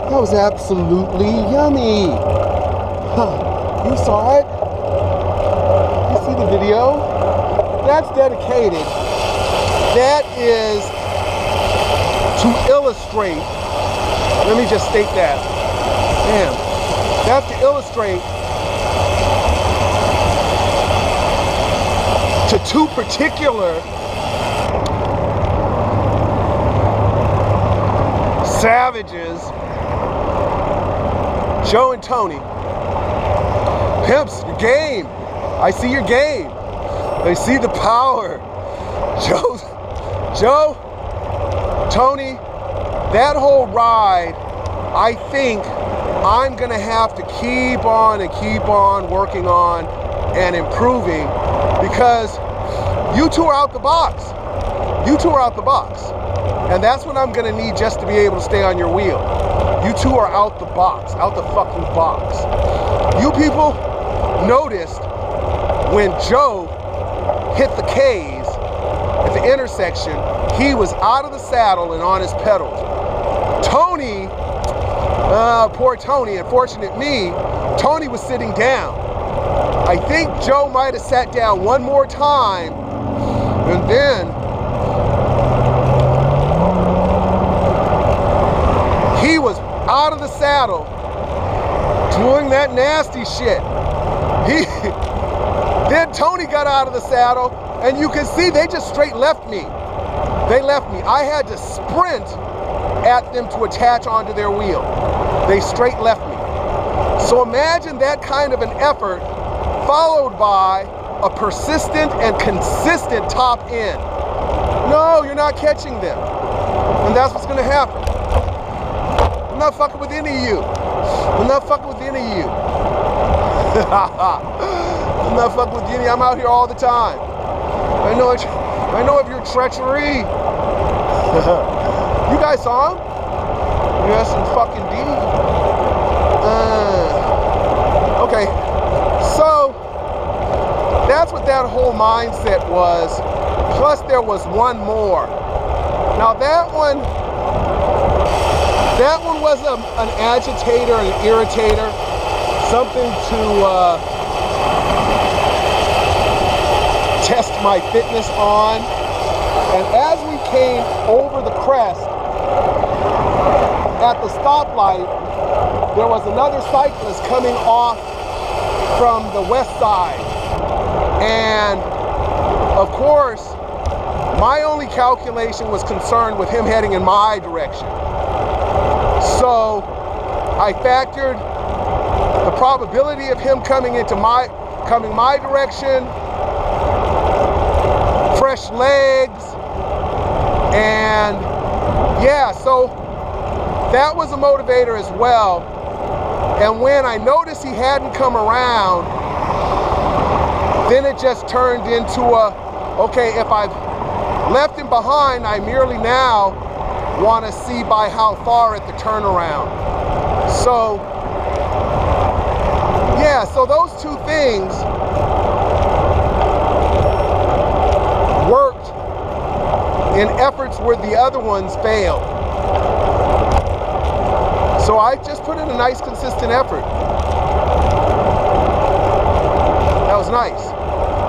That was absolutely yummy. Huh. You saw it? You see the video? That's dedicated. That is to illustrate. Let me just state that. Damn. That's to illustrate to two particular savages, Joe and Tony. Pimps, your game. I see your game. I see the power. Joe, Tony, that whole ride, I think I'm gonna have to keep on working on and improving, because you two are out the box. You two are out the box. And that's what I'm gonna need just to be able to stay on your wheel. You two are out the box, out the fucking box. You people noticed when Joe hit the K's at the intersection, he was out of the saddle and on his pedals. Tony, poor Tony, unfortunate me, Tony was sitting down. I think Joe might have sat down one more time, and then he was out of the saddle doing that nasty shit. Then Tony got out of the saddle, and you can see they just straight left me. They left me. I had to sprint at them to attach onto their wheel. They straight left me. So imagine that kind of an effort followed by a persistent and consistent top end. No, you're not catching them. And that's what's gonna happen. I'm not fucking with any of you. I'm not fucking with any of you. I'm not fucking with any. I'm out here all the time. I know of your treachery. You guys saw him? Yes, and fucking D. Okay, so that's what that whole mindset was. Plus there was one more. Now that one was an agitator, an irritator, something to test my fitness on. And as we came over the crest at the stoplight, there was another cyclist coming off from the west side. And of course, my only calculation was concerned with him heading in my direction. So I factored the probability of him coming my direction, fresh legs, and yeah, so that was a motivator as well. And when I noticed he hadn't come around, then it just turned into okay, if I've left him behind, I merely now want to see by how far at the turnaround. So yeah, so those two things worked in efforts where the other ones failed. So I just put in a nice consistent effort. That was nice.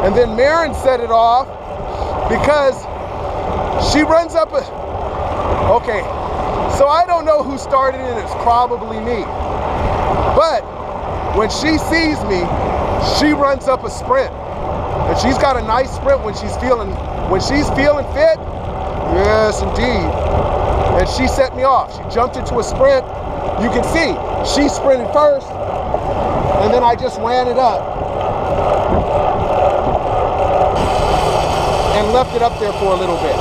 And then Marin set it off because she runs up okay, so I don't know who started it, it's probably me. But when she sees me, she runs up a sprint. And she's got a nice sprint when she's feeling fit. Yes, indeed. And she set me off. She jumped into a sprint. You can see, she sprinted first, and then I just ran it up and left it up there for a little bit.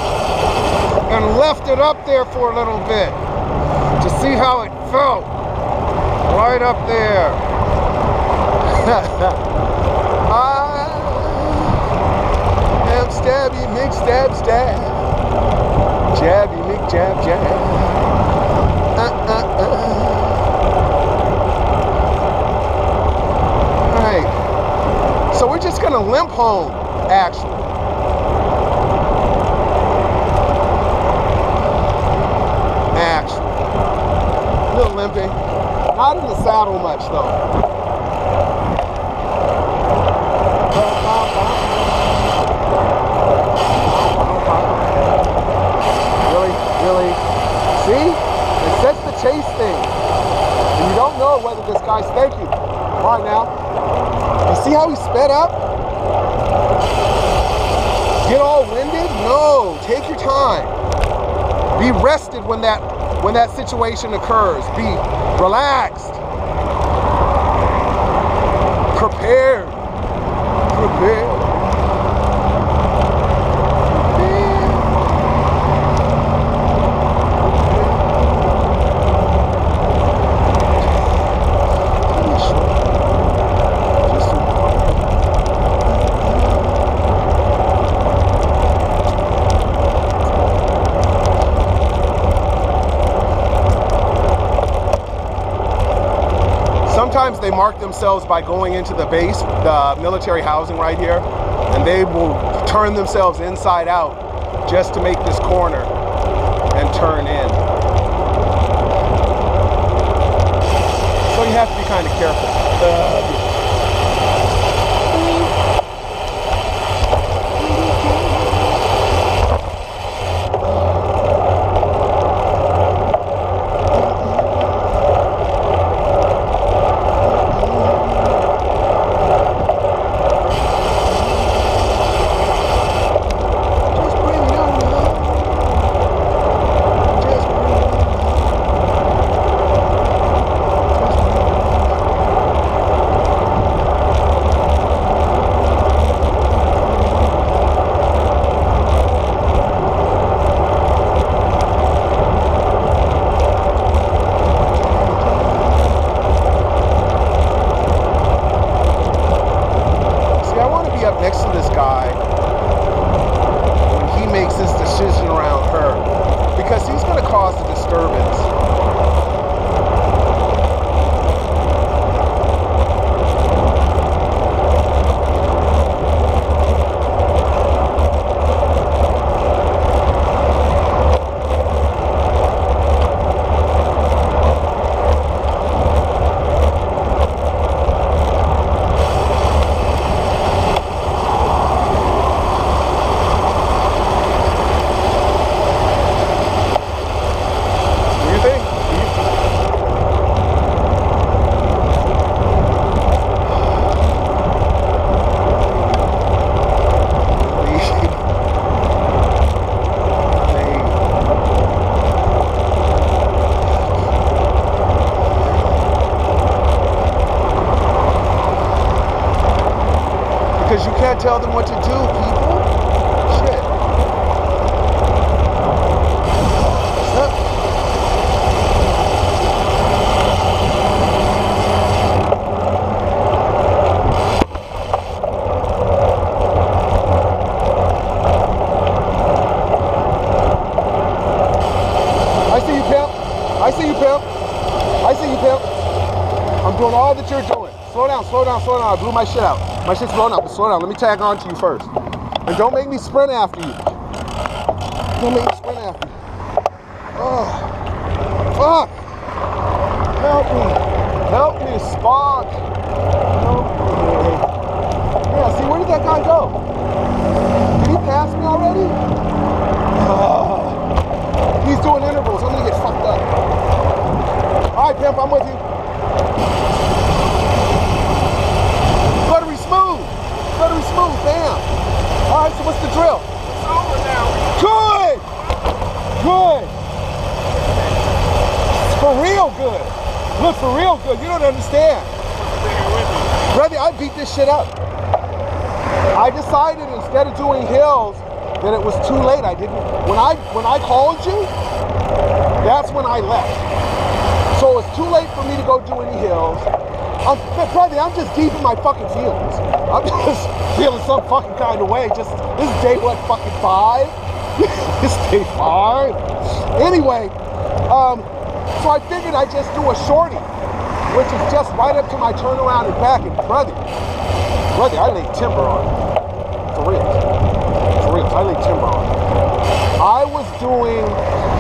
To see how it felt. Right up there. Stabby, Mick, stab, stab. Jabby, Mick, jab, jab. Alright. So we're just gonna limp home, actually. A little limping. saddle much though. Really? See? It sets the chase thing. And you don't know whether this guy's, thank you. All right now. You see how he sped up? Get all winded? No, take your time. Be rested when that situation occurs. Be relaxed. Prepared. Sometimes they mark themselves by going into the base, the military housing right here, and they will turn themselves inside out just to make this corner and turn in. So you have to be kind of careful. Next to this guy when he makes his decision around her, because he's going to cause a disturbance. Because you can't tell them what to do, people. Shit. What's up? I see you, pimp. I see you, pimp. I see you, pimp. I'm doing all that you're doing. Slow down, slow down, slow down. I blew my shit out. My shit's blown up, but slow down. Let me tag on to you first. And don't make me sprint after you. Don't make me sprint after you. Oh, fuck. Help me. Help me, Spock. Help me. Yeah, see, where did that guy go? Did he pass me already? He's doing intervals. I'm gonna get fucked up. All right, pimp, I'm with you. Buttery smooth. Buttery smooth, bam. All right, so what's the drill? It's over now. Good. Good. For real good. Look, for real good. You don't understand. Brother, I beat this shit up. I decided instead of doing hills that it was too late. I didn't. When I called you, that's when I left. So it's too late for me to go do any hills. Brother, I'm just deep in my fucking feelings. I'm just feeling some fucking kind of way. Just, this is day what, fucking 5? This is day 5. Anyway, so I figured I'd just do a shorty, which is just right up to my turnaround and back. And brother, I laid timber on it. For real. For real, I laid timber on it. I was doing,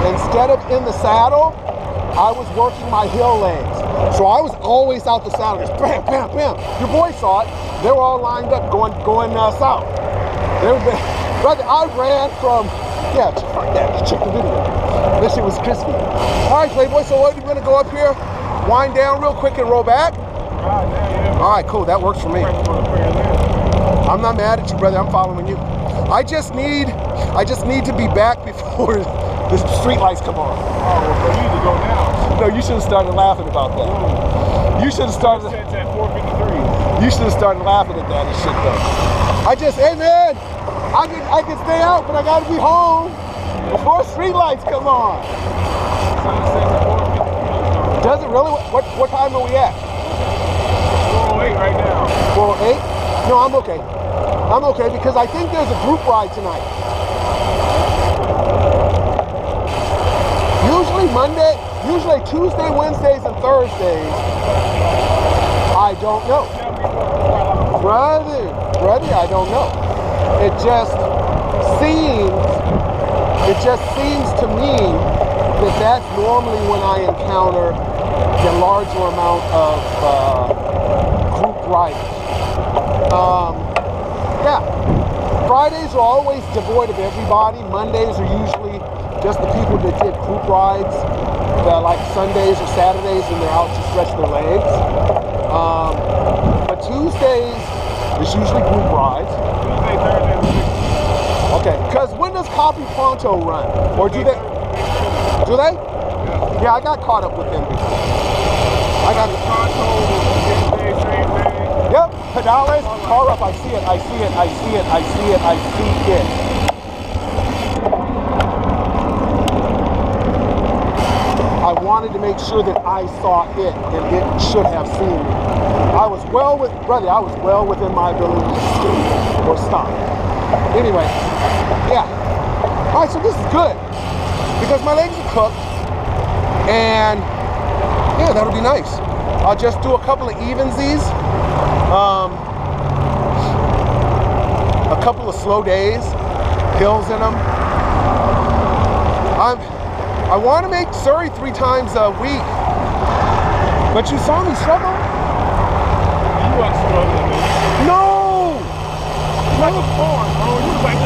instead of in the saddle, I was working my hill legs. So I was always out the saddle, just bam, bam, bam. Your boy saw it. They were all lined up going south. Brother, I ran from, yeah, check the video. This shit was crispy. All right, Playboy, so what, you gonna go up here, wind down real quick and roll back? All right, cool, that works for me. I'm not mad at you, brother, I'm following you. I just need to be back before the street lights come on. Oh, well, so you need to go now. No, you should have started laughing about that. You should have started. It's at 4:53. You should have started laughing at that and shit though. Hey man, I can stay out, but I gotta be home before street lights come on. Does it really? What time are we at? 4:08 right now. 4:08? No, I'm okay. I'm okay because I think there's a group ride tonight. Usually Tuesday, Wednesdays, and Thursdays. I don't know. Brother, I don't know. It just seems to me that that's normally when I encounter the larger amount of group riders. Yeah, Fridays are always devoid of everybody. Mondays are usually just the people that did group rides, like Sundays or Saturdays, and they're out to stretch their legs. But Tuesdays is usually group rides. Tuesday, Thursday. Okay, because when does Copy Pronto run? Or do they? Do they? Yeah, I got caught up with them before. I got Pronto, Wednesday, same day. Yep, Pedales, car up, I see it. I wanted to make sure that I saw it, and it should have seen me. I was well within my ability to see or stop. Anyway, yeah. All right, so this is good because my legs are cooked, and yeah, that'll be nice. I'll just do a couple of evensies, a couple of slow days, hills in them. I want to make Surrey 3 times a week, but you saw me struggle? You weren't struggling, man. No! Like a porn, bro. You was like,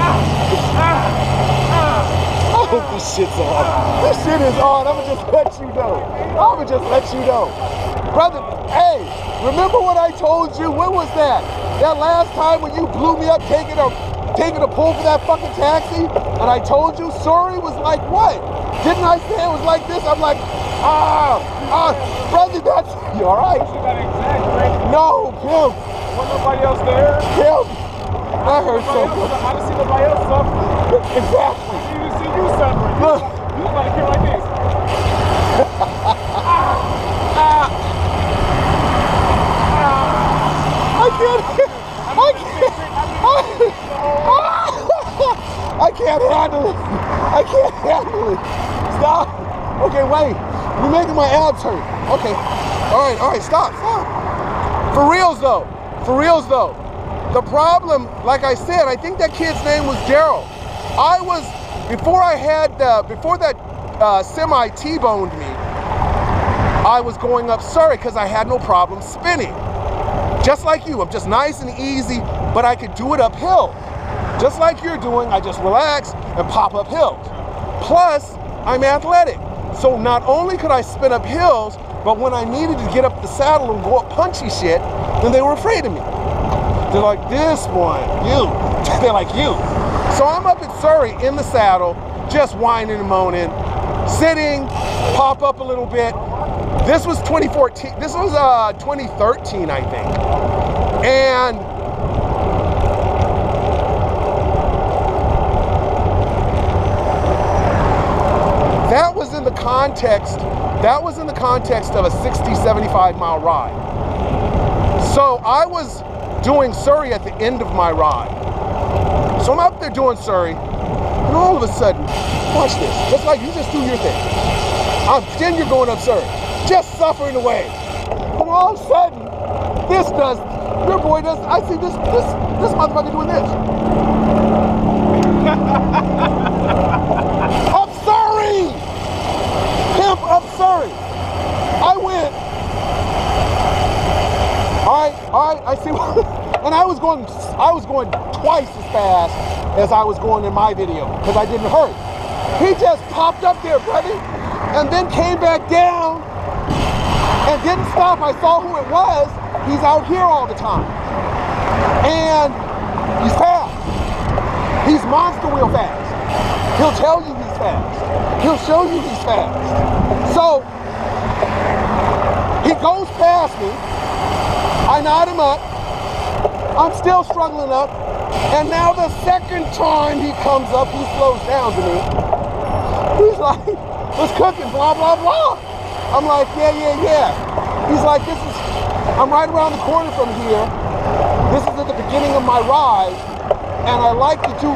Oh, this shit's on. This shit is on. I'ma just let you know. Brother, hey, remember what I told you? When was that? That last time when you blew me up taking a pull for that fucking taxi? And I told you Surrey was like what? Didn't I say it was like this? I'm like, brother, that's, you all right? You got exaggerated. No, Kim. Was nobody else there? Kim, I heard something. I didn't see nobody else suffer. Exactly. I didn't see you suffering. Look. You look like a kid like this. I can't handle it. I can't handle it. Stop. Okay, wait. You're making my abs hurt. Okay. All right, stop. For reals though. The problem, like I said, I think that kid's name was Daryl. Before that semi T-boned me, I was going up Surrey because I had no problem spinning. Just like you, I'm just nice and easy, but I could do it uphill. Just like you're doing, I just relax and pop up hills. Plus, I'm athletic. So not only could I spin up hills, but when I needed to get up the saddle and go up punchy shit, then they were afraid of me. They're like, this one, you. They're like, you. So I'm up at Surrey in the saddle, just whining and moaning, sitting, pop up a little bit. This was 2014, this was 2013, I think. And that was in the context of a 60, 75 mile ride. So I was doing Surrey at the end of my ride. So I'm out there doing Surrey, and all of a sudden, watch this, just like you just do your thing. Then you're going up Surrey, just suffering away. And all of a sudden, your boy does, I see this motherfucker doing this. Up Surrey! Pimp up Surrey! I went going twice as fast as I was going in my video because I didn't hurt. He just popped up there, brother, and then came back down and didn't stop. I saw who it was. He's out here all the time. And he's fast. He's monster wheel fast. He'll tell you he's fast. He'll show you he's fast. So he goes past me. I nod him up. I'm still struggling up. And now the second time he comes up, he slows down to me. He's like, what's cooking, blah, blah, blah. I'm like, yeah. He's like, I'm right around the corner from here. This is at the beginning of my ride. And I like to do